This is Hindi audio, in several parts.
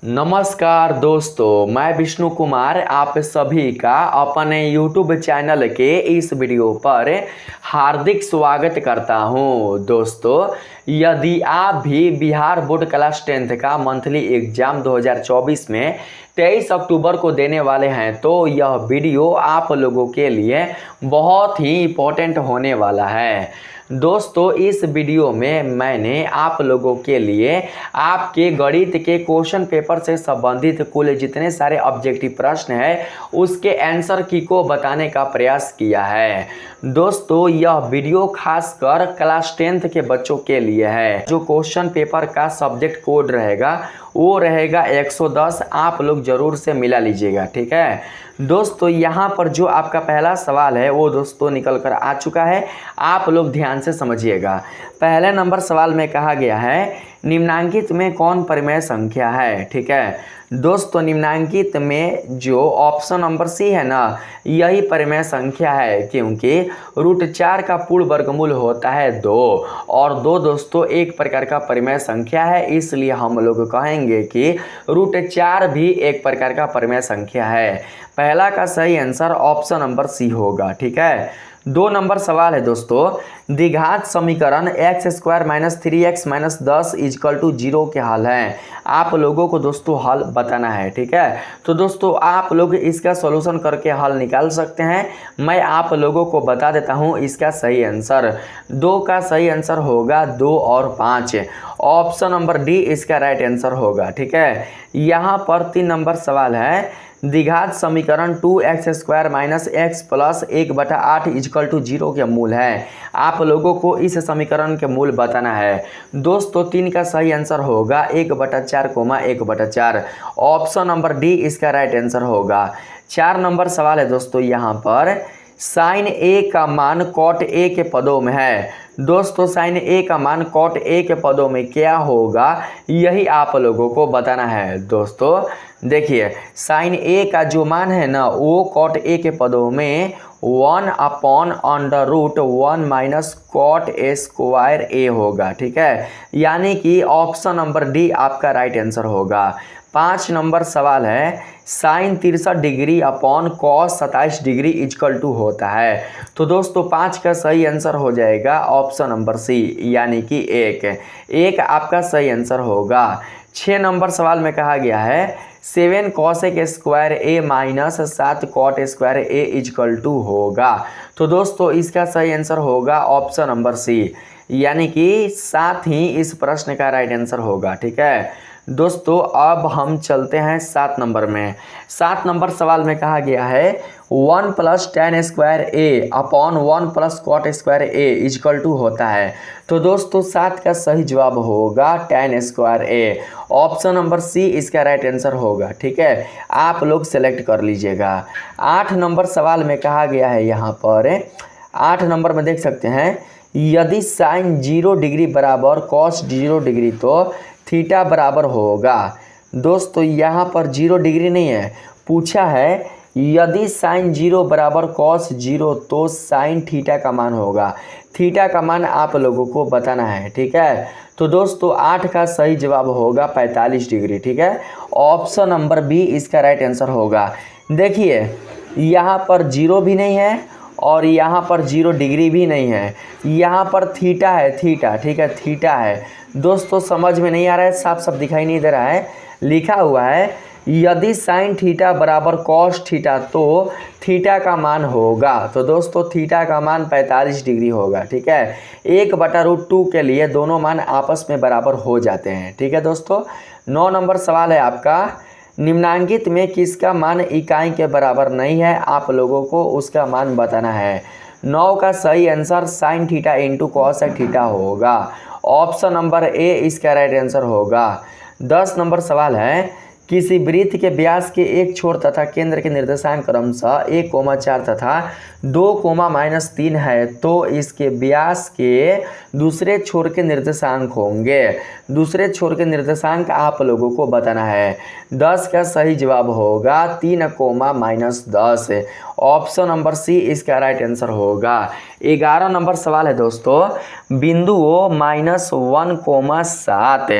नमस्कार दोस्तों, मैं विष्णु कुमार आप सभी का अपने YouTube चैनल के इस वीडियो पर हार्दिक स्वागत करता हूं। दोस्तों, यदि आप भी बिहार बोर्ड क्लास 10th का मंथली एग्जाम 2024 में 23 अक्टूबर को देने वाले हैं तो यह वीडियो आप लोगों के लिए बहुत ही इम्पोर्टेंट होने वाला है। दोस्तों, इस वीडियो में मैंने आप लोगों के लिए आपके गणित के क्वेश्चन पेपर से संबंधित कुल जितने सारे ऑब्जेक्टिव प्रश्न हैं उसके आंसर की को बताने का प्रयास किया है। दोस्तों, यह वीडियो खासकर क्लास 10th के बच्चों के लिए है। जो क्वेश्चन पेपर का सब्जेक्ट कोड रहेगा वो रहेगा 110। आप लोग जरूर से मिला लीजिएगा, ठीक है दोस्तों। यहाँ पर जो आपका पहला सवाल है वो दोस्तों निकल कर आ चुका है, आप लोग ध्यान से समझिएगा। पहले नंबर सवाल में कहा गया है निम्नांकित में कौन परिमेय संख्या है। ठीक है दोस्तों, निम्नांकित में जो ऑप्शन नंबर सी है ना, यही परिमेय संख्या है, क्योंकि √4 का पूर्ण वर्गमूल होता है 2 और 2 दोस्तों एक प्रकार का परिमेय संख्या है, इसलिए हम लोग कहेंगे कि √4 भी एक प्रकार का परिमेय संख्या है। पहला का सही आंसर ऑप्शन नंबर सी होगा। ठीक है, 2 नंबर सवाल है दोस्तों, द्विघात समीकरण x² - 3x - 10 = 0 के हल हैं। आप लोगों को दोस्तों हल बताना है। ठीक है, तो दोस्तों आप लोग इसका सॉल्यूशन करके हल निकाल सकते हैं। मैं आप लोगों को बता देता हूं इसका सही आंसर। 2 का सही आंसर होगा 2 और 5, ऑप्शन नंबर डी इसका राइट आंसर होगा। ठीक है, यहाँ पर 3 नंबर सवाल है, द्विघात समीकरण 2x² - x + 1/8 = 0 के मूल है। आप लोगों को इस समीकरण के मूल बताना है। दोस्तों 3 का सही आंसर होगा 1/4, 1/4, ऑप्शन नंबर डी इसका राइट आंसर होगा। 4 नंबर सवाल है दोस्तों, यहाँ पर sin a का मान cot a के पदों में है। दोस्तों sin a का मान cot a के पदों में क्या होगा यही आप लोगों को बताना है। दोस्तों देखिए, sin a का जो मान है ना वो cot a के पदों में 1/√1 - cot a² a होगा। ठीक है, यानी कि ऑप्शन नंबर डी आपका राइट आंसर होगा। 5 नंबर सवाल है, sin 63 degree upon cos 27 degree = होता है। तो दोस्तों 5 का सही आंसर हो जाएगा ऑप्शन नंबर सी, यानी कि 1 आपका सही आंसर होगा। 6 नंबर सवाल में कहा गया है 7 cos a² a - 7 cot a² a होगा। तो दोस्तों इसका सही आंसर होगा ऑप्शन नंबर सी, यानी कि 7 ही इस प्रश्न का राइट आंसर होगा। ठीक है दोस्तों, अब हम चलते हैं 7 नंबर में। 7 नंबर सवाल में कहा गया है 1 + tan² a upon 1 + cot² a = होता है। तो दोस्तों 7 का सही जवाब होगा tan² a, ऑप्शन नंबर सी इसका राइट आंसर होगा। ठीक है, आप लोग सेलेक्ट कर लीजिएगा। 8 नंबर सवाल में कहा गया है, यहाँ पर 8 नंबर में देख सकते हैं, यदि sin 0 डिग्री बराबर cos 0 डिग्री तो थीटा बराबर होगा। दोस्तों यहाँ पर 0 डिग्री नहीं है, पूछा है यदि sin 0 बराबर cos 0 तो sin थीटा का मान होगा। थीटा का मान आप लोगों को बताना है। ठीक है, तो दोस्तों 8 का सही जवाब होगा 45 डिग्री। ठीक है, ऑप्शन नंबर बी इसका राइट आंसर होगा। देखिए यहाँ पर 0 भी नहीं है और यहाँ पर 0 डिग्री भी नहीं है, यहाँ पर थीटा है, थीटा। ठीक है, थीटा है। दोस्तों समझ में नहीं आ रहा है, साफ साफ दिखाई नहीं दे रहा है, लिखा हुआ है यदि sin थीटा बराबर cos थीटा तो थीटा का मान होगा। तो दोस्तों थीटा का मान 45 डिग्री होगा। ठीक है, 1/√2 के लिए दोनों मान आपस में बराबर हो जाते हैं। ठीक है दोस्तों, 9 नंबर सवाल है आपका, निम्नांकित में किसका मान इकाई के बराबर नहीं है, आप लोगों को उसका मान बताना है। 9 का सही answer sin theta × cos theta होगा, ऑप्शन नंबर ए इसका राइट आंसर होगा। 10 नंबर सवाल है, किसी वृत्त के व्यास के एक छोर तथा केंद्र के निर्देशांक क्रमशः 1,4 तथा 2,-3 है तो इसके व्यास के दूसरे छोर के निर्देशांक होंगे। दूसरे छोर के निर्देशांक आप लोगों को बताना है। 10 का सही जवाब होगा 3,-10, ऑप्शन नंबर सी इसका राइट आंसर होगा। 11 नंबर सवाल है दोस्तों, बिंदुओं -1,7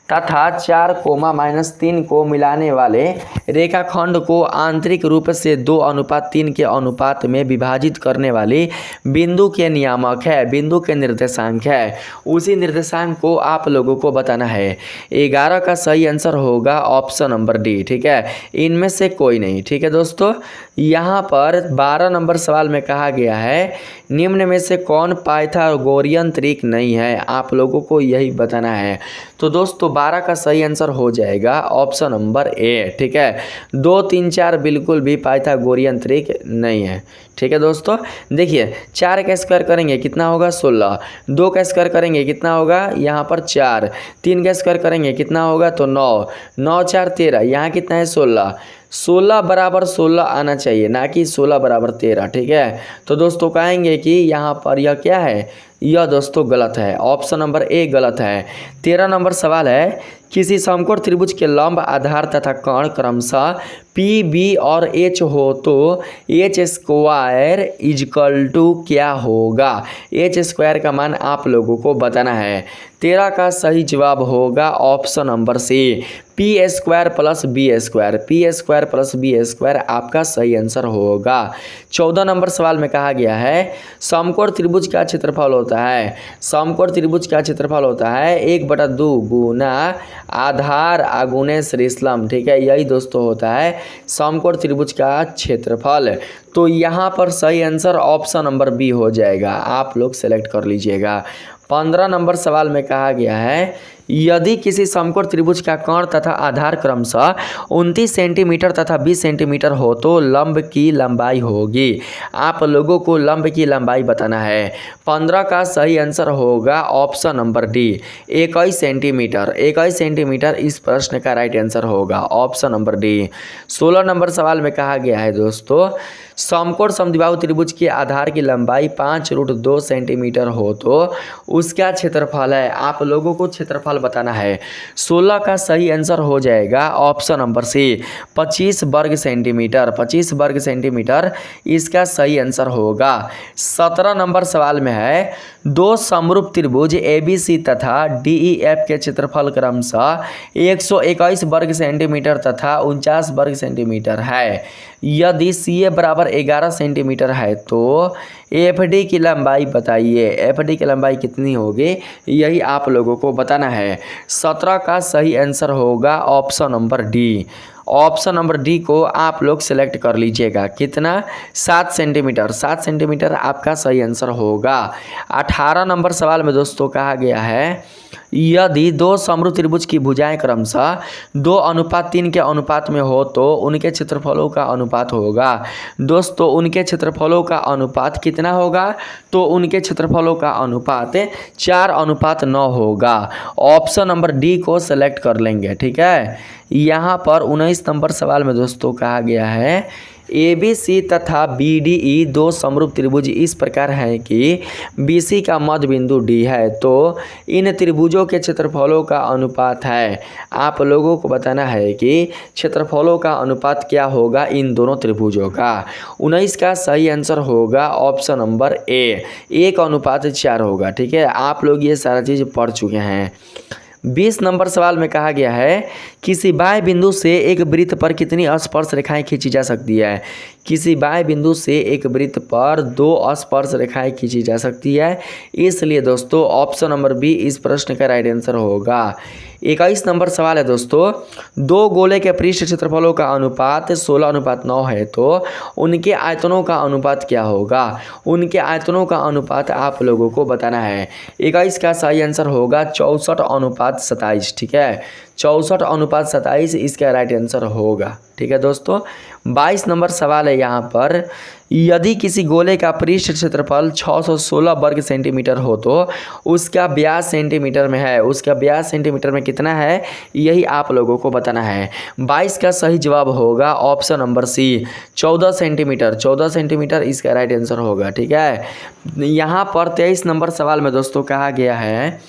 तथा 4,-3 को मिलाने वाले रेखाखंड को आंतरिक रूप से 2:3 के अनुपात में विभाजित करने वाली बिंदु के नियामक है, बिंदु के निर्देशांक है। उसी निर्देशांक को आप लोगों को बताना है। 11 का सही आंसर होगा ऑप्शन नंबर डी, ठीक है, इनमें से कोई नहीं। ठीक है दोस्तों, यहाँ पर 12 नंबर सवाल में कहा गया है निम्न में से कौन पाइथागोरियन त्रिक नहीं है, आप लोगों को यही बताना है। तो दोस्तों 12 का सही आंसर हो जाएगा ऑप्शन नंबर ए, ठीक है। 2, 3, 4 बिल्कुल भी पाइथागोरियन त्रिक नहीं है। ठीक है दोस्तों, देखिए 4 का स्क्वायर करेंगे कितना होगा 16, 2 का स्क्वायर करेंगे कितना होगा यहाँ पर 4, 3 का स्क्वायर करेंगे कितना होगा तो 9, 9 4 13, यहाँ कितना है 16, 16 बराबर 16 आना चाहिए, ना कि 16 बराबर 13। ठीक है, तो दोस्तों कहेंगे कि यहाँ पर यह क्या है, यह दोस्तों गलत है, ऑप्शन नंबर ए गलत है। 13 नंबर सवाल है, किसी समकोण त्रिभुज के लंब आधार तथा कोण क्रमशः पी बी और एच हो तो एच स्क्वायर इजकल टू क्या होगा। एच स्क्वायर का मान आप लोगों को बताना है। 13 का सही जवाब होगा option number C, P square plus B square, P square plus B square आपका सही आंसर होगा। 14 नंबर सवाल में कहा गया है समकोण त्रिभुज का क्षेत्रफल होता है, समकोण त्रिभुज का क्षेत्रफल होता है 1/2 गुना आधार आगुने श्रीशलम। ठीक है, यही दोस्तों होता है समकोण त्रिभुज का क्षेत्रफल। तो यहाँ पर सही आंसर ऑप्शन नंबर बी हो जाएगा, आप लोग सेलेक्ट कर लीजिएगा। 15 नंबर सवाल में कहा गया है यदि किसी समकोण त्रिभुज का कोण तथा आधार क्रमशः 29 सेंटीमीटर तथा 20 सेंटीमीटर हो तो लंब की लंबाई होगी। आप लोगों को लंब की लंबाई बताना है। 15 का सही आंसर होगा option number D, 21 centimetre. 21 centimetre इस प्रश्न का राइट आंसर होगा, ऑप्शन नंबर डी। 16 नंबर सवाल में कहा गया है दोस्तों समकोण समद्विबाहु त्रिभुज के आधार की लंबाई 5√2 सेंटीमीटर हो तो उसका क्षेत्रफल है, आप लोगों को क्षेत्रफल बताना है। 16 का सही आंसर हो जाएगा ऑप्शन नंबर सी, 25 वर्ग सेंटीमीटर। 25 वर्ग सेंटीमीटर इसका सही आंसर होगा। 17 नंबर सवाल में है दो समरूप त्रिभुज ABC तथा DEF के क्षेत्रफल क्रमशः 121 वर्ग सेंटीमीटर तथा 49 वर्ग सेंटीमीटर है। यदि CA बराबर 11 सेंटीमीटर है तो FD की लंबाई बताइए, FD की लंबाई कितनी होगी यही आप लोगों को बताना है। 17 का सही आंसर होगा option number D. Option number D को आप लोग सेलेक्ट कर लीजिएगा, कितना 7 सेंटीमीटर। 7 सेंटीमीटर आपका सही आंसर होगा। 18 नंबर सवाल में दोस्तों कहा गया है यदि दो समरूप त्रिभुज की भुजाएं क्रमशः 2:3 के अनुपात में हो तो उनके क्षेत्रफलों का अनुपात होगा। दोस्तों उनके क्षेत्रफलों का अनुपात कितना होगा तो उनके क्षेत्रफलों का अनुपात 4:9 होगा। ऑप्शन नंबर डी को सेलेक्ट कर लेंगे। ठीक है, यहाँ पर 19 नंबर सवाल में दोस्तों कहा गया है ABC तथा BDE दो समरूप त्रिभुज इस प्रकार हैं कि BC का मध्य बिंदु D है तो इन त्रिभुजों के क्षेत्रफलों का अनुपात है। आप लोगों को बताना है कि क्षेत्रफलों का अनुपात क्या होगा इन दोनों त्रिभुजों का। 19 का सही आंसर होगा ऑप्शन नंबर ए, 1:4 होगा। ठीक है, आप लोग ये सारा चीज़ पढ़ चुके हैं। 20 नंबर सवाल में कहा गया है किसी बाह्य बिंदु से एक वृत्त पर कितनी स्पर्श रेखाएं खींची जा सकती है। किसी बाह्य बिंदु से एक वृत्त पर 2 स्पर्श रेखाएं खींची जा सकती है, इसलिए दोस्तों ऑप्शन नंबर बी इस प्रश्न का राइट आंसर होगा। 21 नंबर सवाल है दोस्तों दो गोले के पृष्ठ क्षेत्रफलों का अनुपात 16:9 है तो उनके आयतनों का अनुपात क्या होगा। उनके आयतनों का अनुपात आप लोगों को बताना है। 21 का सही आंसर होगा 64:27। ठीक है, 64:27 इसका राइट आंसर होगा। ठीक है दोस्तों, 22 नंबर सवाल है यहाँ पर यदि किसी गोले का पृष्ठ क्षेत्रफल 616 वर्ग सेंटीमीटर हो तो उसका व्यास सेंटीमीटर में है। उसका व्यास सेंटीमीटर में कितना है यही आप लोगों को बताना है। 22 का सही जवाब होगा option number C, 14 centimetre. 14 centimetre इसका राइट आंसर होगा। ठीक है, यहाँ पर 23 नंबर सवाल में दोस्तों कहा गया है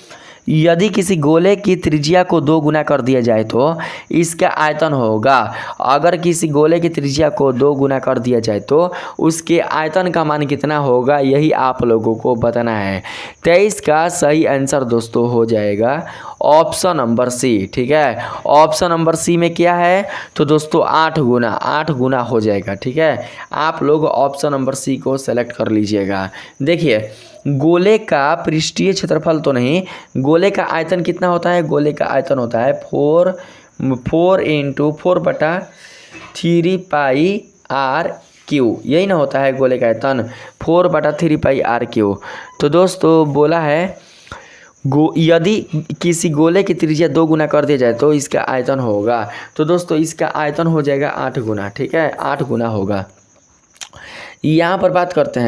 यदि किसी गोले की त्रिज्या को 2 गुना कर दिया जाए तो इसका आयतन होगा। अगर किसी गोले की त्रिज्या को 2 गुना कर दिया जाए तो उसके आयतन का मान कितना होगा, यही आप लोगों को बताना है। 23 का सही आंसर दोस्तों हो जाएगा ऑप्शन नंबर सी। ठीक है, ऑप्शन नंबर सी में क्या है तो दोस्तों 8 गुना हो जाएगा। ठीक है, आप लोग ऑप्शन नंबर सी को सेलेक्ट कर लीजिएगा। देखिए, गोले का पृष्ठीय क्षेत्रफल तो नहीं, गोले का आयतन कितना होता है, गोले का आयतन होता है 4 इंटू 4/3 पाई आर क्यू, यही ना होता है गोले का आयतन 4/3 पाई आर क्यू। तो दोस्तों बोला है यदि किसी गोले की त्रिज्या 2 गुना कर दिया जाए तो इसका आयतन होगा। तो दोस्तों इसका आयतन हो जाएगा 8 गुना। ठीक है, 8 गुना होगा। यहाँ पर बात करते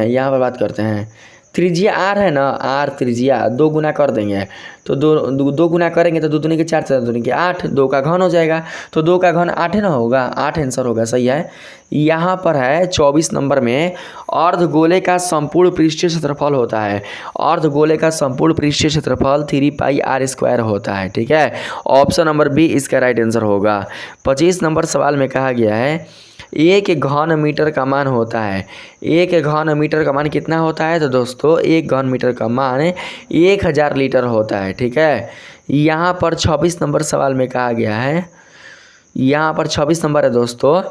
हैं त्रिज्या आर है ना, आर त्रिज्या 2 गुना कर देंगे तो 2 गुना करेंगे तो 2 दूनी के 4 4 दूनी के 8, 2 का घन हो जाएगा। तो 2 का घन 8 है ना होगा, 8 आंसर होगा। सही है। यहाँ पर है 24 नंबर में अर्धगोले का संपूर्ण पृष्ठीय क्षेत्रफल होता है। अर्धगोले का संपूर्ण पृष्ठीय क्षेत्रफल 3 पाई आर स्क्वायर होता है। ठीक है, ऑप्शन नंबर बी इसका राइट आंसर होगा। 25 नंबर सवाल में कहा गया है 1 घन मीटर का मान होता है। 1 घन मीटर का मान कितना होता है तो दोस्तों 1 घन मीटर का मान 1000 लीटर होता है। ठीक है, यहाँ पर 26 नंबर सवाल में कहा गया है, यहाँ पर 26 नंबर है दोस्तों,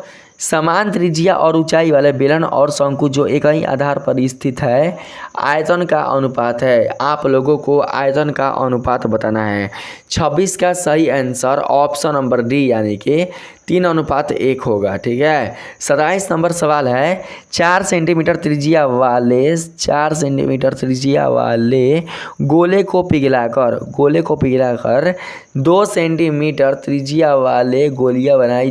समान त्रिज्या और ऊंचाई वाले बेलन और शंकु जो एक ही आधार पर स्थित है आयतन का अनुपात है। आप लोगों को आयतन का अनुपात बताना है। 26 का सही आंसर ऑप्शन नंबर डी यानी कि 3:1 होगा। ठीक है, 27 नंबर सवाल है 4 सेंटीमीटर त्रिज्या वाले गोले को पिघलाकर 2 सेंटीमीटर त्रिज्या वाले गोलियां बनाई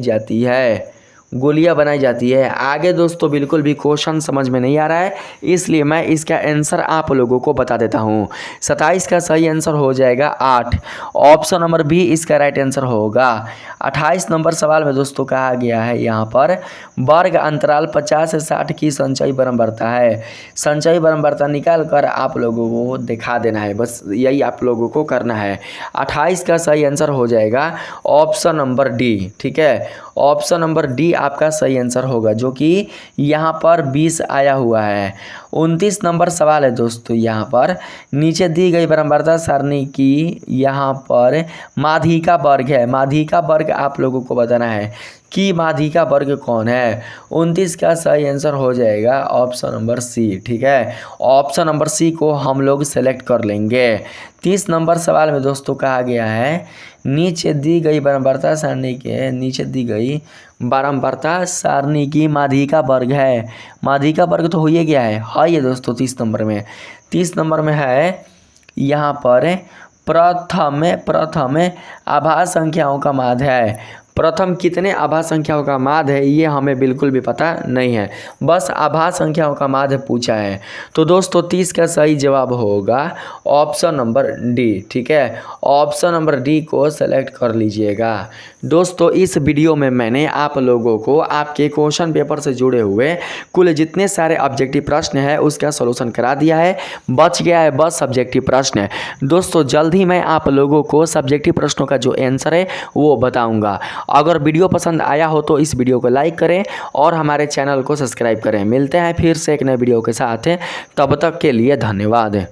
जाती है। आगे दोस्तों बिल्कुल भी क्वेश्चन समझ में नहीं आ रहा है, इसलिए मैं इसका आंसर आप लोगों को बता देता हूँ। 27 का सही आंसर हो जाएगा 8, ऑप्शन नंबर बी इसका राइट आंसर होगा। 28 नंबर सवाल में दोस्तों कहा गया है यहाँ पर वर्ग अंतराल 50 से 60 की संचयी बराबरता है। संचयी बराबरता निकाल कर आप लोगों को दिखा देना है, बस यही आप लोगों को करना है। 28 का सही आंसर हो जाएगा ऑप्शन नंबर डी। ठीक है, ऑप्शन नंबर डी आपका सही आंसर होगा, जो कि यहाँ पर 20 आया हुआ है। 29 नंबर सवाल है दोस्तों, यहाँ पर नीचे दी गई बराबरता सारणी की यहाँ पर माध्यिका वर्ग है। माध्यिका वर्ग आप लोगों को बताना है कि माध्यिका वर्ग कौन है। 29 का सही आंसर हो जाएगा ऑप्शन नंबर सी। ठीक है, ऑप्शन नंबर सी को हम लोग सेलेक्ट कर लेंगे। 30 नंबर सवाल में दोस्तों कहा गया है नीचे दी गई बराबरता सारणी की माध्यिका वर्ग है। माध्यिका वर्ग तो हो ही गया है ये दोस्तों 30 नंबर में। 30 नंबर में है यहाँ पर प्रथम आभाज्य संख्याओं का माध्य है। प्रथम कितने आभाज्य संख्याओं का माध्य है ये हमें बिल्कुल भी पता नहीं है, बस आभाज्य संख्याओं का माध्य पूछा है। तो दोस्तों 30 का सही जवाब होगा ऑप्शन नंबर डी। ठीक है, ऑप्शन नंबर डी को सेलेक्ट कर लीजिएगा। दोस्तों इस वीडियो में मैंने आप लोगों को आपके क्वेश्चन पेपर से जुड़े हुए कुल जितने सारे ऑब्जेक्टिव प्रश्न है उसका सॉल्यूशन करा दिया है। बच गया है बस सब्जेक्टिव प्रश्न। दोस्तों जल्द ही मैं आप लोगों को सब्जेक्टिव प्रश्नों का जो आंसर है वो बताऊंगा। अगर वीडियो पसंद आया हो तो इस वीडियो को लाइक करें और हमारे चैनल को सब्सक्राइब करें। मिलते हैं फिर से एक नए वीडियो के साथ, तब तक के लिए धन्यवाद।